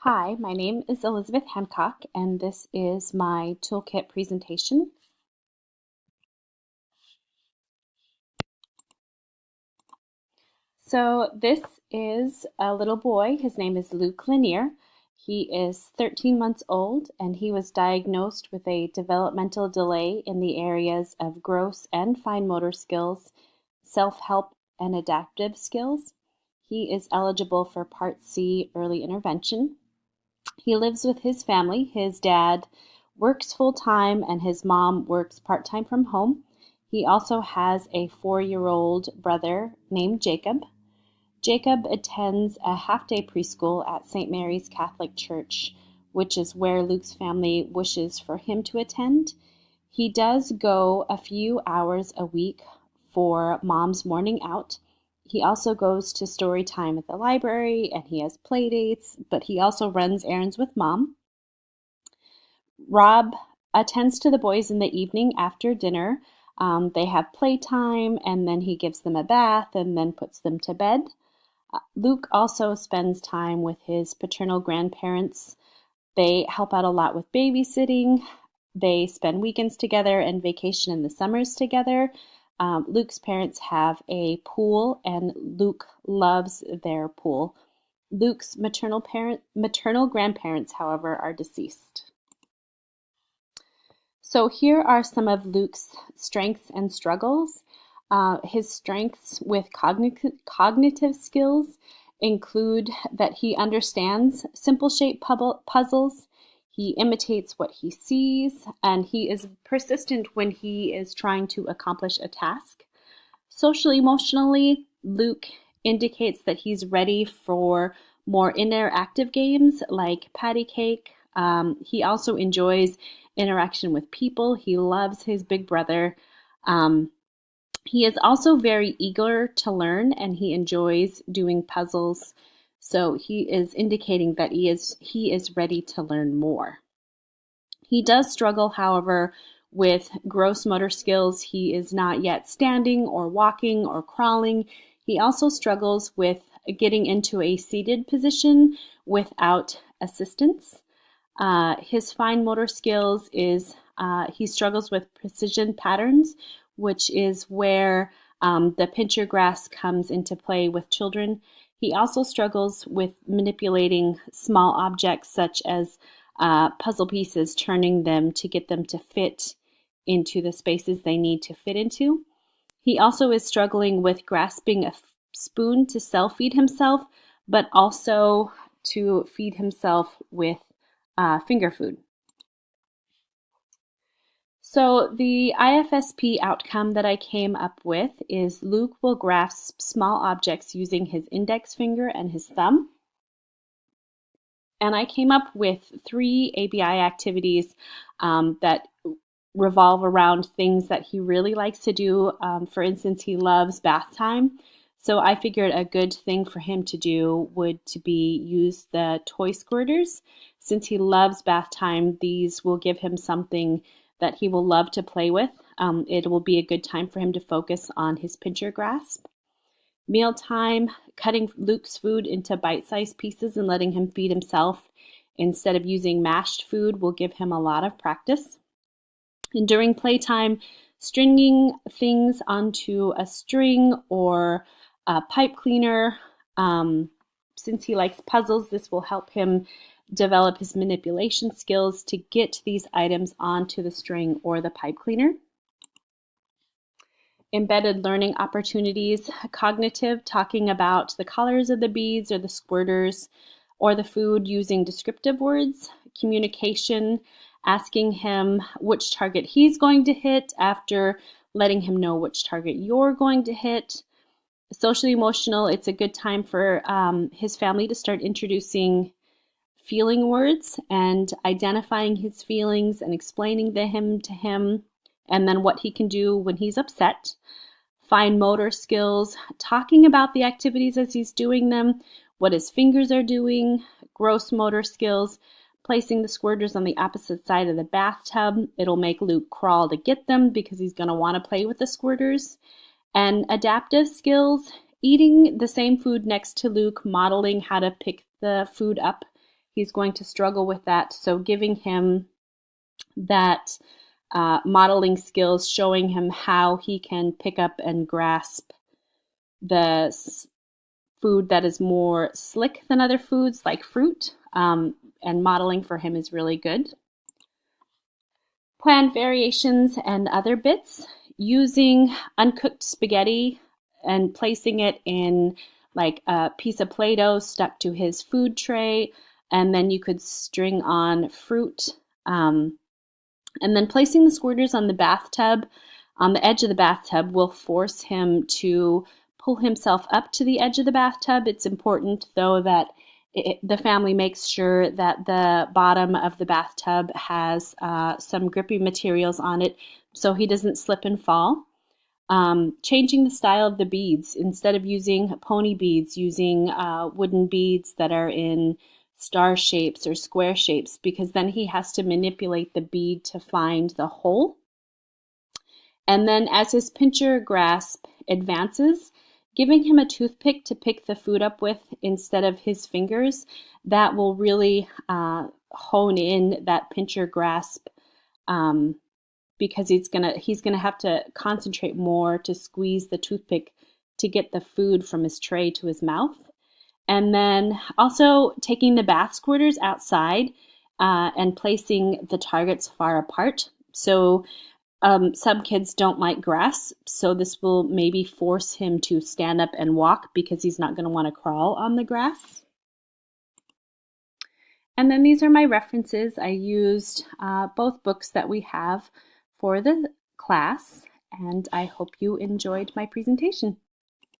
Hi, my name is Elizabeth Hancock, and this is my toolkit presentation. So this is a little boy. His name is Luke Lanier. He is 13 months old, and he was diagnosed with a developmental delay in the areas of gross and fine motor skills, self-help, and adaptive skills. He is eligible for Part C early intervention. He lives with his family. His dad works full-time and his mom works part-time from home. He also has a 4-year-old brother named Jacob. Jacob attends a half-day preschool at St. Mary's Catholic Church, which is where Luke's family wishes for him to attend. He does go a few hours a week for Mom's Morning Out. He also goes to story time at the library and he has play dates, but he also runs errands with Mom. Rob attends to the boys in the evening after dinner. They have playtime and then he gives them a bath and then puts them to bed. Luke also spends time with his paternal grandparents. They help out a lot with babysitting. They spend weekends together and vacation in the summers together. Luke's parents have a pool, and Luke loves their pool. Luke's maternal grandparents, however, are deceased. So here are some of Luke's strengths and struggles. His strengths with cognitive skills include that he understands simple shape puzzles, he imitates what he sees, and he is persistent when he is trying to accomplish a task. Social emotionally, Luke indicates that he's ready for more interactive games like patty cake. He also enjoys interaction with people. He loves his big brother. He is also very eager to learn and he enjoys doing puzzles. So he is indicating that he is ready to learn more. He does struggle, however, with gross motor skills. He is not yet standing or walking or crawling. He also struggles with getting into a seated position without assistance. His fine motor skills is he struggles with precision patterns, which is where the pincher grasp comes into play with children. He also struggles with manipulating small objects such as puzzle pieces, turning them to get them to fit into the spaces they need to fit into. He also is struggling with grasping a spoon to self-feed himself, but also to feed himself with finger food. So the IFSP outcome that I came up with is Luke will grasp small objects using his index finger and his thumb. And I came up with 3 ABI activities that revolve around things that he really likes to do. For instance, he loves bath time. So I figured a good thing for him to do would to be use the toy squirters. Since he loves bath time, these will give him something that he will love to play with. It will be a good time for him to focus on his pincher grasp. Mealtime, cutting Luke's food into bite-sized pieces and letting him feed himself instead of using mashed food will give him a lot of practice. And during playtime, stringing things onto a string or a pipe cleaner. Since he likes puzzles, this will help him develop his manipulation skills to get these items onto the string or the pipe cleaner. Embedded learning opportunities, cognitive, talking about the colors of the beads or the squirters or the food using descriptive words. Communication, asking him which target he's going to hit after letting him know which target you're going to hit. Socially emotional, it's a good time for his family to start introducing feeling words and identifying his feelings and explaining them to him, and then what he can do when he's upset. Fine motor skills, talking about the activities as he's doing them, what his fingers are doing. Gross motor skills, placing the squirters on the opposite side of the bathtub. It'll make Luke crawl to get them because he's going to want to play with the squirters. And adaptive skills, eating the same food next to Luke, modeling how to pick the food up he's going to struggle with that. So giving him that modeling skills, showing him how he can pick up and grasp the food that is more slick than other foods, like fruit, and modeling for him is really good. Plan variations and other bits, using uncooked spaghetti and placing it in like a piece of Play-Doh stuck to his food tray, and then you could string on fruit, and then placing the squirters on the bathtub, on the edge of the bathtub, will force him to pull himself up to the edge of the bathtub. It's important, though, that the family makes sure that the bottom of the bathtub has some grippy materials on it so he doesn't slip and fall. Changing the style of the beads. Instead of using pony beads, using wooden beads that are in star shapes or square shapes, because then he has to manipulate the bead to find the hole. And then as his pincher grasp advances, giving him a toothpick to pick the food up with instead of his fingers, that will really hone in that pincher grasp, because he's gonna have to concentrate more to squeeze the toothpick to get the food from his tray to his mouth. And then also taking the bath squirters outside and placing the targets far apart. So some kids don't like grass, so this will maybe force him to stand up and walk because he's not going to want to crawl on the grass. And then these are my references. I used both books that we have for the class, and I hope you enjoyed my presentation.